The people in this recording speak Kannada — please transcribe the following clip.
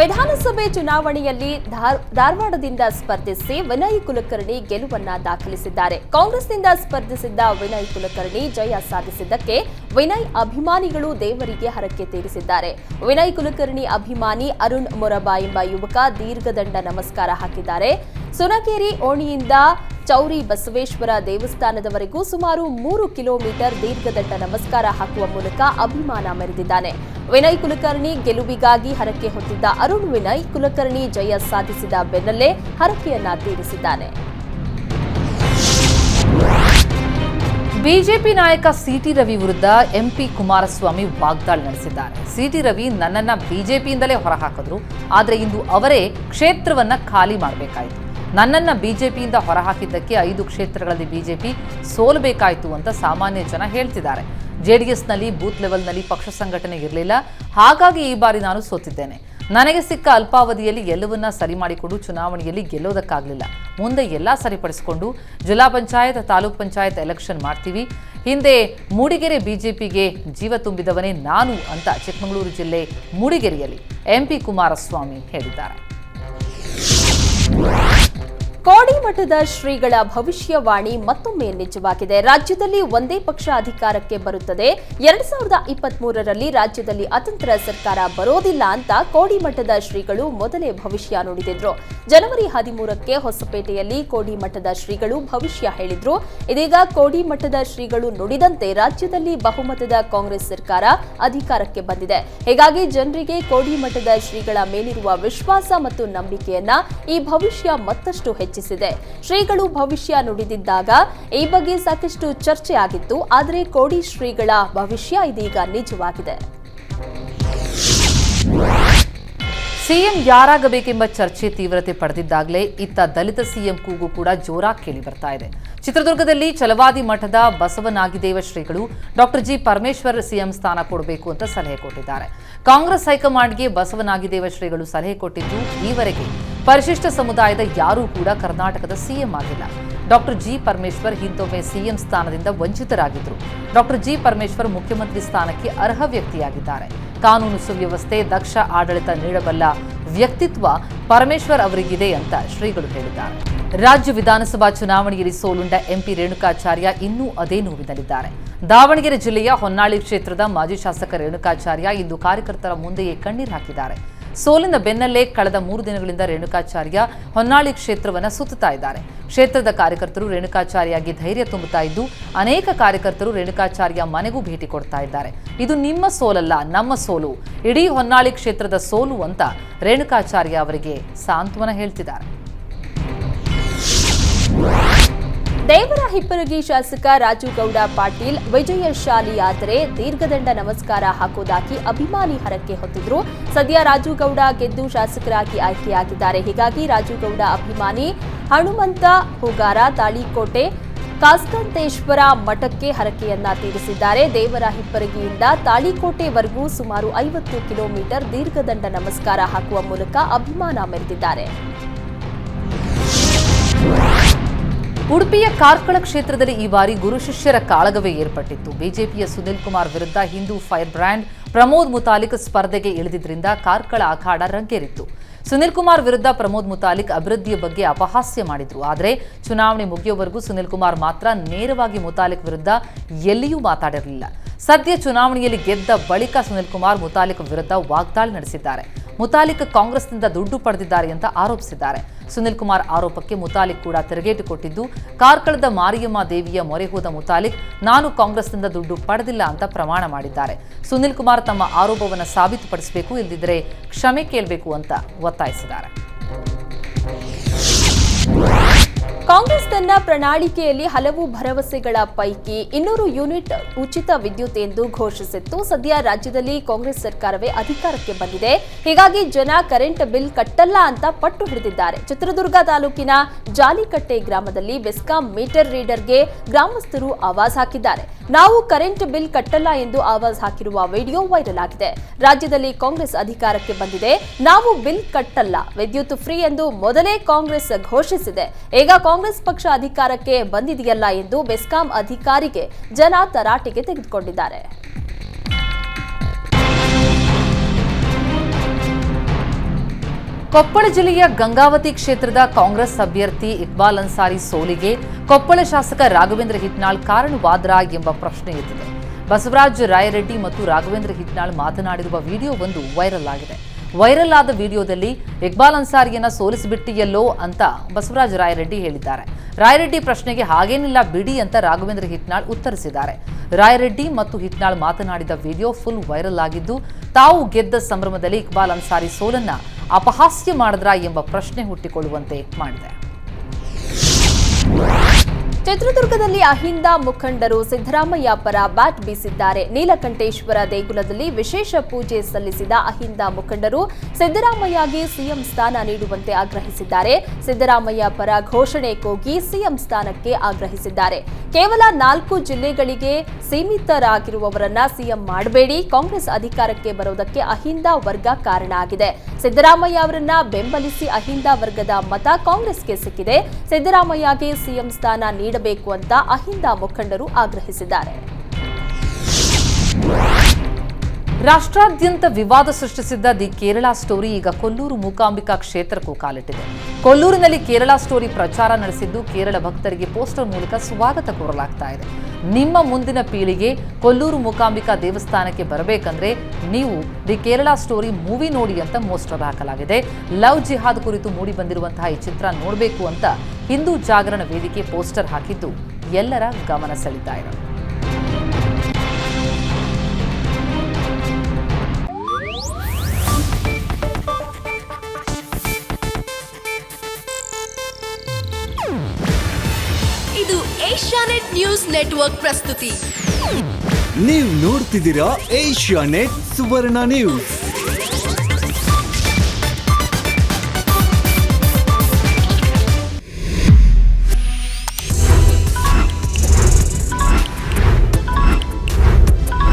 ವಿಧಾನಸಭೆ ಚುನಾವಣೆಯಲ್ಲಿ ಧಾರವಾಡದಿಂದ ಸ್ಪರ್ಧಿಸಿ ವಿನಯ್ ಕುಲಕರ್ಣಿ ಗೆಲುವನ್ನ ದಾಖಲಿಸಿದ್ದಾರೆ. ಕಾಂಗ್ರೆಸ್ನಿಂದ ಸ್ಪರ್ಧಿಸಿದ್ದ ವಿನಯ್ ಕುಲಕರ್ಣಿ ಜಯ ಸಾಧಿಸಿದ್ದಕ್ಕೆ ವಿನಯ್ ಅಭಿಮಾನಿಗಳು ದೇವರಿಗೆ ಹರಕೆ ತೀರಿಸಿದ್ದಾರೆ. ವಿನಯ್ ಕುಲಕರ್ಣಿ ಅಭಿಮಾನಿ ಅರುಣ್ ಮೊರಬಾ ಎಂಬ ಯುವಕ ದೀರ್ಘದಂಡ ನಮಸ್ಕಾರ ಹಾಕಿದ್ದಾರೆ. ಸುನಕೇರಿ ಓಣಿಯಿಂದ ಚೌರಿ ಬಸವೇಶ್ವರ ದೇವಸ್ಥಾನದವರೆಗೂ ಸುಮಾರು 3 ಕಿಲೋಮೀಟರ್ ದೀರ್ಘದಂಡ ನಮಸ್ಕಾರ ಹಾಕುವ ಮೂಲಕ ಅಭಿಮಾನ ಮೆರೆದಿದ್ದಾನೆ. ವಿನಯ್ ಕುಲಕರ್ಣಿ ಗೆಲುವಿಗಾಗಿ ಹರಕೆ ಹೊತ್ತಿದ್ದ ಅರುಣ್ ವಿನಯ್ ಕುಲಕರ್ಣಿ ಜಯ ಸಾಧಿಸಿದ ಬೆನ್ನಲ್ಲೇ ಹರಕೆಯನ್ನ ತೀರಿಸಿದ್ದಾನೆ. ಬಿಜೆಪಿ ನಾಯಕ ಸಿಟಿ ರವಿ ವಿರುದ್ಧ ಎಂಪಿ ಕುಮಾರಸ್ವಾಮಿ ವಾಗ್ದಾಳಿ ನಡೆಸಿದ್ದಾರೆ. ಸಿಟಿ ರವಿ ನನ್ನನ್ನ ಬಿಜೆಪಿಯಿಂದಲೇ ಹೊರಹಾಕಿದ್ರು, ಆದರೆ ಇಂದು ಅವರೇ ಕ್ಷೇತ್ರವನ್ನ ಖಾಲಿ ಮಾಡಬೇಕಾಯಿತು. ನನ್ನನ್ನ ಬಿಜೆಪಿಯಿಂದ ಹೊರಹಾಕಿದ್ದಕ್ಕೆ 5 ಕ್ಷೇತ್ರಗಳಲ್ಲಿ ಬಿಜೆಪಿ ಸೋಲಬೇಕಾಯಿತು ಅಂತ ಸಾಮಾನ್ಯ ಜನ ಹೇಳ್ತಿದ್ದಾರೆ. ಜೆಡಿಎಸ್ನಲ್ಲಿ ಬೂತ್ ಲೆವೆಲ್ನಲ್ಲಿ ಪಕ್ಷ ಸಂಘಟನೆ ಇರಲಿಲ್ಲ, ಹಾಗಾಗಿ ಈ ಬಾರಿ ನಾನು ಸೋತಿದ್ದೇನೆ. ನನಗೆ ಸಿಕ್ಕ ಅಲ್ಪಾವಧಿಯಲ್ಲಿ ಎಲ್ಲವನ್ನ ಸರಿ ಮಾಡಿಕೊಂಡು ಚುನಾವಣೆಯಲ್ಲಿ ಗೆಲ್ಲೋದಕ್ಕಾಗಲಿಲ್ಲ. ಮುಂದೆ ಎಲ್ಲ ಸರಿಪಡಿಸಿಕೊಂಡು ಜಿಲ್ಲಾ ಪಂಚಾಯತ್ ತಾಲೂಕ್ ಪಂಚಾಯತ್ ಎಲೆಕ್ಷನ್ ಮಾಡ್ತೀವಿ. ಹಿಂದೆ ಮೂಡಿಗೆರೆ ಬಿಜೆಪಿಗೆ ಜೀವ ತುಂಬಿದವನೇ ನಾನು ಅಂತ ಚಿಕ್ಕಮಗಳೂರು ಜಿಲ್ಲೆ ಮೂಡಿಗೆರೆಯಲ್ಲಿ ಎಂಪಿ ಕುಮಾರಸ್ವಾಮಿ ಹೇಳಿದ್ದಾರೆ. ಕೋಡಿಮಠದ ಶ್ರೀಗಳ ಭವಿಷ್ಯವಾಣಿ ಮತ್ತೊಮ್ಮೆ ನಿಜವಾಗಿದೆ. ರಾಜ್ಯದಲ್ಲಿ ಒಂದೇ ಪಕ್ಷ ಅಧಿಕಾರಕ್ಕೆ ಬರುತ್ತದೆ. 2023ರಲ್ಲಿ ರಾಜ್ಯದಲ್ಲಿ ಅತಂತ್ರ ಸರ್ಕಾರ ಬರೋದಿಲ್ಲ ಅಂತ ಕೋಡಿಮಠದ ಶ್ರೀಗಳು ಮೊದಲೇ ಭವಿಷ್ಯ ನುಡಿದಿದ್ರು. ಜನವರಿ 13ಕ್ಕೆ ಹೊಸಪೇಟೆಯಲ್ಲಿ ಕೋಡಿಮಠದ ಶ್ರೀಗಳು ಭವಿಷ್ಯ ಹೇಳಿದ್ರು. ಇದೀಗ ಕೋಡಿಮಠದ ಶ್ರೀಗಳು ನುಡಿದಂತೆ ರಾಜ್ಯದಲ್ಲಿ ಬಹುಮತದ ಕಾಂಗ್ರೆಸ್ ಸರ್ಕಾರ ಅಧಿಕಾರಕ್ಕೆ ಬಂದಿದೆ. ಹೀಗಾಗಿ ಜನರಿಗೆ ಕೋಡಿಮಠದ ಶ್ರೀಗಳ ಮೇಲಿರುವ ವಿಶ್ವಾಸ ಮತ್ತು ನಂಬಿಕೆಯನ್ನ ಈ ಭವಿಷ್ಯ ಮತ್ತಷ್ಟು ಹೆಚ್ಚಿಸಿದೆ. ಶ್ರೀಗಳು ಭವಿಷ್ಯ ನುಡಿದಿದ್ದಾಗ ಈ ಬಗ್ಗೆ ಸಾಕಷ್ಟು ಚರ್ಚೆ ಆಗಿತ್ತು. ಆದರೆ ಕೋಡಿ ಶ್ರೀಗಳ ಭವಿಷ್ಯ ಇದೀಗ ನಿಜವಾಗಿದೆ. ಸಿಎಂ ಯಾರಾಗಬೇಕೆಂಬ ಚರ್ಚೆ ತೀವ್ರತೆ ಪಡೆದಿದ್ದಾಗಲೇ ಇತ್ತ ದಲಿತ ಸಿಎಂ ಕೂಗು ಕೂಡ ಜೋರಾಗಿ ಕೇಳಿ ಬರ್ತಾ ಇದೆ. ಚಿತ್ರದುರ್ಗದಲ್ಲಿ ಛಲವಾದಿ ಮಠದ ಬಸವನಾಗಿದೇವ ಶ್ರೀಗಳು ಡಾಕ್ಟರ್ ಜಿ ಪರಮೇಶ್ವರ್ ಸಿಎಂ ಸ್ಥಾನ ಕೊಡಬೇಕು ಅಂತ ಸಲಹೆ ಕೊಟ್ಟಿದ್ದಾರೆ. ಕಾಂಗ್ರೆಸ್ ಹೈಕಮಾಂಡ್ಗೆ ಬಸವನಾಗಿದೇವ ಶ್ರೀಗಳು ಸಲಹೆ ಕೊಟ್ಟಿದ್ದು, ಈವರೆಗೆ ಪರಿಶಿಷ್ಟ ಸಮುದಾಯದ ಯಾರೂ ಕೂಡ ಕರ್ನಾಟಕದ ಸಿಎಂ ಆಗಿಲ್ಲ. ಡಾಕ್ಟರ್ ಜಿ ಪರಮೇಶ್ವರ್ ಹಿಂದೊಮ್ಮೆ ಸಿಎಂ ಸ್ಥಾನದಿಂದ ವಂಚಿತರಾಗಿದ್ದರು. ಡಾಕ್ಟರ್ ಜಿ ಪರಮೇಶ್ವರ್ ಮುಖ್ಯಮಂತ್ರಿ ಸ್ಥಾನಕ್ಕೆ ಅರ್ಹ ವ್ಯಕ್ತಿಯಾಗಿದ್ದಾರೆ. ಕಾನೂನು ಸುವ್ಯವಸ್ಥೆ, ದಕ್ಷ ಆಡಳಿತ ನೀಡಬಲ್ಲ ವ್ಯಕ್ತಿತ್ವ ಪರಮೇಶ್ವರ್ ಅವರಿಗಿದೆ ಅಂತ ಶ್ರೀಗಳು ಹೇಳಿದ್ದಾರೆ. ರಾಜ್ಯ ವಿಧಾನಸಭಾ ಚುನಾವಣೆಯಲ್ಲಿ ಸೋಲುಂಡ ಎಂಪಿ ರೇಣುಕಾಚಾರ್ಯ ಇನ್ನೂ ಅದೇ ನೋವಿನಲ್ಲಿದ್ದಾರೆ. ದಾವಣಗೆರೆ ಜಿಲ್ಲೆಯ ಹೊನ್ನಾಳಿ ಕ್ಷೇತ್ರದ ಮಾಜಿ ಶಾಸಕ ರೇಣುಕಾಚಾರ್ಯ ಇಂದು ಕಾರ್ಯಕರ್ತರ ಮುಂದೆಯೇ ಕಣ್ಣೀರು ಹಾಕಿದ್ದಾರೆ. ಸೋಲಿನ ಬೆನ್ನಲ್ಲೇ ಕಳೆದ 3 ದಿನಗಳಿಂದ ರೇಣುಕಾಚಾರ್ಯ ಹೊನ್ನಾಳಿ ಕ್ಷೇತ್ರವನ್ನು ಸುತ್ತುತ್ತಾ ಇದ್ದಾರೆ. ಕ್ಷೇತ್ರದ ಕಾರ್ಯಕರ್ತರು ರೇಣುಕಾಚಾರ್ಯಗೆ ಧೈರ್ಯ ತುಂಬುತ್ತಾ ಇದ್ದು, ಅನೇಕ ಕಾರ್ಯಕರ್ತರು ರೇಣುಕಾಚಾರ್ಯ ಮನೆಗೂ ಭೇಟಿ ಕೊಡ್ತಾ ಇದ್ದಾರೆ. ಇದು ನಿಮ್ಮ ಸೋಲಲ್ಲ, ನಮ್ಮ ಸೋಲು, ಇಡೀ ಹೊನ್ನಾಳಿ ಕ್ಷೇತ್ರದ ಸೋಲು ಅಂತ ರೇಣುಕಾಚಾರ್ಯ ಅವರಿಗೆ ಸಾಂತ್ವನ ಹೇಳ್ತಿದ್ದಾರೆ. ದೇವರಹಿಪ್ಪರಗಿ ಶಾಸಕ ರಾಜುಗೌಡ ಪಾಟೀಲ್ ವಿಜಯಶಾಲಿಯಾದರೆ ದೀರ್ಘದಂಡ ನಮಸ್ಕಾರ ಹಾಕುವುದಾಗಿ ಅಭಿಮಾನಿ ಹರಕೆ ಹೊತ್ತಿದ್ರು. ಸದ್ಯ ರಾಜುಗೌಡ ಗೆದ್ದು ಶಾಸಕರಾಗಿ ಆಯ್ಕೆಯಾಗಿದ್ದಾರೆ. ಹೀಗಾಗಿ ರಾಜುಗೌಡ ಅಭಿಮಾನಿ ಹನುಮಂತ ಹೂಗಾರ ತಾಳಿಕೋಟೆ ಕಾಸ್ಕಂತೇಶ್ವರ ಮಠಕ್ಕೆ ಹರಕೆಯನ್ನ ತೀರಿಸಿದ್ದಾರೆ. ದೇವರಹಿಪ್ಪರಗಿಯಿಂದ ತಾಳಿಕೋಟೆವರೆಗೂ ಸುಮಾರು 50 ಕಿಲೋಮೀಟರ್ ದೀರ್ಘದಂಡ ನಮಸ್ಕಾರ ಹಾಕುವ ಮೂಲಕ ಅಭಿಮಾನ ಮೆರೆದಿದ್ದಾರೆ. ಉಡುಪಿಯ ಕಾರ್ಕಳ ಕ್ಷೇತ್ರದಲ್ಲಿ ಈ ಬಾರಿ ಗುರು ಶಿಷ್ಯರ ಕಾಳಗವೇ ಏರ್ಪಟ್ಟಿತ್ತು. ಬಿಜೆಪಿಯ ಸುನಿಲ್ ಕುಮಾರ್ ವಿರುದ್ಧ ಹಿಂದೂ ಫೈರ್ ಬ್ರ್ಯಾಂಡ್ ಪ್ರಮೋದ್ ಮುತಾಲಿಕ್ ಸ್ಪರ್ಧೆಗೆ ಇಳಿದಿದ್ದರಿಂದ ಕಾರ್ಕಳ ಅಖಾಡ ರಂಗೇರಿತ್ತು. ಸುನಿಲ್ ಕುಮಾರ್ ವಿರುದ್ಧ ಪ್ರಮೋದ್ ಮುತಾಲಿಕ್ ಅಭಿವೃದ್ಧಿಯ ಬಗ್ಗೆ ಅಪಹಾಸ್ಯ ಮಾಡಿದ್ರು. ಆದರೆ ಚುನಾವಣೆ ಮುಗಿಯುವವರೆಗೂ ಸುನಿಲ್ ಕುಮಾರ್ ಮಾತ್ರ ನೇರವಾಗಿ ಮುತಾಲಿಕ್ ವಿರುದ್ಧ ಎಲ್ಲಿಯೂ ಮಾತಾಡಿರಲಿಲ್ಲ. ಸದ್ಯ ಚುನಾವಣೆಯಲ್ಲಿ ಗೆದ್ದ ಬಳಿಕ ಸುನಿಲ್ ಕುಮಾರ್ ಮುತಾಲಿಕ್ ವಿರುದ್ಧ ವಾಗ್ದಾಳಿ ನಡೆಸಿದ್ದಾರೆ. ಮುತಾಲಿಕ್ ಕಾಂಗ್ರೆಸ್ನಿಂದ ದುಡ್ಡು ಪಡೆದಿದ್ದಾರೆ ಅಂತ ಆರೋಪಿಸಿದ್ದಾರೆ. ಸುನಿಲ್ ಕುಮಾರ್ ಆರೋಪಕ್ಕೆ ಮುತಾಲಿಕ್ ಕೂಡ ತಿರುಗೇಟು ಕೊಟ್ಟಿದ್ದು, ಕಾರ್ಕಳದ ಮಾರಿಯಮ್ಮ ದೇವಿಯ ಮೊರೆ ಹೋದ ಮುತಾಲಿಕ್ ನಾನು ಕಾಂಗ್ರೆಸ್ನಿಂದ ದುಡ್ಡು ಪಡೆದಿಲ್ಲ ಅಂತ ಪ್ರಮಾಣ ಮಾಡಿದ್ದಾರೆ. ಸುನಿಲ್ ಕುಮಾರ್ ತಮ್ಮ ಆರೋಪವನ್ನು ಸಾಬೀತುಪಡಿಸಬೇಕು, ಇಲ್ಲದಿದ್ದರೆ ಕ್ಷಮೆ ಕೇಳಬೇಕು ಅಂತ ಒತ್ತಾಯಿಸಿದ್ದಾರೆ. ಕಾಂಗ್ರೆಸ್ ತನ್ನ ಪ್ರಣಾಳಿಕೆಯಲ್ಲಿ ಹಲವು ಭರವಸೆಗಳ ಪೈಕಿ 200 ಯೂನಿಟ್ ಉಚಿತ ವಿದ್ಯುತ್ ಎಂದು ಘೋಷಿಸಿತ್ತು. ಸದ್ಯ ರಾಜ್ಯದಲ್ಲಿ ಕಾಂಗ್ರೆಸ್ ಸರ್ಕಾರವೇ ಅಧಿಕಾರಕ್ಕೆ ಬಂದಿದೆ. ಹೀಗಾಗಿ ಜನ ಕರೆಂಟ್ ಬಿಲ್ ಕಟ್ಟಲ್ಲ ಅಂತ ಪಟ್ಟು ಹಿಡಿದಿದ್ದಾರೆ. ಚಿತ್ರದುರ್ಗ ತಾಲೂಕಿನ ಜಾಲಿಕಟ್ಟೆ ಗ್ರಾಮದಲ್ಲಿ ಬೆಸ್ಕಾಂ ಮೀಟರ್ ರೀಡರ್ಗೆ ಗ್ರಾಮಸ್ಥರು ಆವಾಜ್ ಹಾಕಿದ್ದಾರೆ. ನಾವು ಕರೆಂಟ್ ಬಿಲ್ ಕಟ್ಟಲ್ಲ ಎಂದು ಆವಾಜ್ ಹಾಕಿರುವ ವಿಡಿಯೋ ವೈರಲ್ ಆಗಿದೆ. ರಾಜ್ಯದಲ್ಲಿ ಕಾಂಗ್ರೆಸ್ ಅಧಿಕಾರಕ್ಕೆ ಬಂದಿದೆ, ನಾವು ಬಿಲ್ ಕಟ್ಟಲ್ಲ, ವಿದ್ಯುತ್ ಫ್ರೀ ಎಂದು ಮೊದಲೇ ಕಾಂಗ್ರೆಸ್ ಘೋಷಿಸಿದೆ. ಈಗ ಕಾಂಗ್ರೆಸ್ ಪಕ್ಷ ಅಧಿಕಾರಕ್ಕೆ ಬಂದಿದೆಯಲ್ಲ ಎಂದು ಬೆಸ್ಕಾಂ ಅಧಿಕಾರಿಗೆ ಜನ ತರಾಟೆಗೆ ತೆಗೆದುಕೊಂಡಿದ್ದಾರೆ. ಕೊಪ್ಪಳ ಜಿಲ್ಲೆಯ ಗಂಗಾವತಿ ಕ್ಷೇತ್ರದ ಕಾಂಗ್ರೆಸ್ ಅಭ್ಯರ್ಥಿ ಇಕ್ಬಾಲ್ ಅನ್ಸಾರಿ ಸೋಲಿಗೆ ಕೊಪ್ಪಳ ಶಾಸಕ ರಾಘವೇಂದ್ರ ಹಿಟ್ನಾಳ್ ಕಾರಣವಾದ್ರಾ ಎಂಬ ಪ್ರಶ್ನೆ ಎದ್ದಿದೆ. ಬಸವರಾಜ ರಾಯರೆಡ್ಡಿ ಮತ್ತು ರಾಘವೇಂದ್ರ ಹಿಟ್ನಾಳ್ ಮಾತನಾಡಿರುವ ವಿಡಿಯೋವೊಂದು ವೈರಲ್ ಆಗಿದೆ. ವೈರಲ್ ಆದ ವಿಡಿಯೋದಲ್ಲಿ ಇಕ್ಬಾಲ್ ಅನ್ಸಾರಿಯನ್ನ ಸೋಲಿಸಿಬಿಟ್ಟಿಯಲ್ಲೋ ಅಂತ ಬಸವರಾಜ ರಾಯರೆಡ್ಡಿ ಹೇಳಿದ್ದಾರೆ. ರಾಯರೆಡ್ಡಿ ಪ್ರಶ್ನೆಗೆ ಹಾಗೇನಿಲ್ಲ ಬಿಡಿ ಅಂತ ರಾಘವೇಂದ್ರ ಹಿಟ್ನಾಳ್ ಉತ್ತರಿಸಿದ್ದಾರೆ. ರಾಯರೆಡ್ಡಿ ಮತ್ತು ಹಿಟ್ನಾಳ್ ಮಾತನಾಡಿದ ವಿಡಿಯೋ ಫುಲ್ ವೈರಲ್ ಆಗಿದ್ದು, ತಾವು ಗೆದ್ದ ಸಂಭ್ರಮದಲ್ಲಿ ಇಕ್ಬಾಲ್ ಅನ್ಸಾರಿ ಸೋಲನ್ನ ಅಪಹಾಸ್ಯ ಮಾಡಿದ್ರಾ ಎಂಬ ಪ್ರಶ್ನೆ ಹುಟ್ಟಿಕೊಳ್ಳುವಂತೆ ಮಾಡಿದೆ. ಚಿತ್ರದುರ್ಗದಲ್ಲಿ ಅಹಿಂದ ಮುಖಂಡರು ಸಿದ್ದರಾಮಯ್ಯ ಪರ ಬ್ಯಾಟ್ ಬೀಸಿದ್ದಾರೆ. ನೀಲಕಂಠೇಶ್ವರ ದೇಗುಲದಲ್ಲಿ ವಿಶೇಷ ಪೂಜೆ ಸಲ್ಲಿಸಿದ ಅಹಿಂದ ಮುಖಂಡರು ಸಿದ್ದರಾಮಯ್ಯಗೆ ಸಿಎಂ ಸ್ಥಾನ ನೀಡುವಂತೆ ಆಗ್ರಹಿಸಿದ್ದಾರೆ. ಸಿದ್ದರಾಮಯ್ಯ ಪರ ಘೋಷಣೆ ಕೂಗಿ ಸಿಎಂ ಸ್ಥಾನಕ್ಕೆ ಆಗ್ರಹಿಸಿದ್ದಾರೆ. ಕೇವಲ 4 ಜಿಲ್ಲೆಗಳಿಗೆ ಸೀಮಿತರಾಗಿರುವವರನ್ನ ಸಿಎಂ ಮಾಡಬೇಡಿ, ಕಾಂಗ್ರೆಸ್ ಅಧಿಕಾರಕ್ಕೆ ಬರೋದಕ್ಕೆ ಅಹಿಂದ ವರ್ಗ ಕಾರಣ ಆಗಿದೆ. ಸಿದ್ದರಾಮಯ್ಯ ಅವರನ್ನ ಬೆಂಬಲಿಸಿ ಅಹಿಂದ ವರ್ಗದ ಮತ ಕಾಂಗ್ರೆಸ್ಗೆ ಸಿಕ್ಕಿದೆ. ಸಿದ್ದರಾಮಯ್ಯಗೆ ಸಿಎಂ ಸ್ಥಾನ ನೀಡಬೇಕು ಅಂತ ಅಹಿಂದ ಮುಖಂಡರು ಆಗ್ರಹಿಸಿದ್ದಾರೆ. ರಾಷ್ಟ್ರಾದ್ಯಂತ ವಿವಾದ ಸೃಷ್ಟಿಸಿದ್ದ ದಿ ಕೇರಳ ಸ್ಟೋರಿ ಈಗ ಕೊಲ್ಲೂರು ಮೂಕಾಂಬಿಕಾ ಕ್ಷೇತ್ರಕ್ಕೂ ಕಾಲಿಟ್ಟಿದೆ. ಕೊಲ್ಲೂರಿನಲ್ಲಿ ಕೇರಳ ಸ್ಟೋರಿ ಪ್ರಚಾರ ನಡೆಸಿದ್ದು ಕೇರಳ ಭಕ್ತರಿಗೆ ಪೋಸ್ಟರ್ ಮೂಲಕ ಸ್ವಾಗತ ಕೋರಲಾಗ್ತಾ ಇದೆ. ನಿಮ್ಮ ಮುಂದಿನ ಪೀಳಿಗೆ ಕೊಲ್ಲೂರು ಮೂಕಾಂಬಿಕಾ ದೇವಸ್ಥಾನಕ್ಕೆ ಬರಬೇಕಂದ್ರೆ ನೀವು ದಿ ಕೇರಳ ಸ್ಟೋರಿ ಮೂವಿ ನೋಡಿ ಅಂತ ಪೋಸ್ಟರ್ ಹಾಕಲಾಗಿದೆ. ಲವ್ ಜಿಹಾದ್ ಕುರಿತು ಮೂಡಿ ಬಂದಿರುವಂತಹ ಈ ಚಿತ್ರ ನೋಡಬೇಕು ಅಂತ ಹಿಂದೂ ಜಾಗರಣ ವೇದಿಕೆ ಪೋಸ್ಟರ್ ಹಾಕಿದ್ದು ಎಲ್ಲರ ಗಮನ ಸೆಳೀತಾ ಇದೆ. ಇದು ಏಷ್ಯಾನೆಟ್ ನ್ಯೂಸ್ ನೆಟ್ವರ್ಕ್ ಪ್ರಸ್ತುತಿ. ನೀವು ನೋಡ್ತಿದ್ದೀರಾ ಏಷ್ಯಾನೆಟ್ ಸುವರ್ಣ ನ್ಯೂಸ್.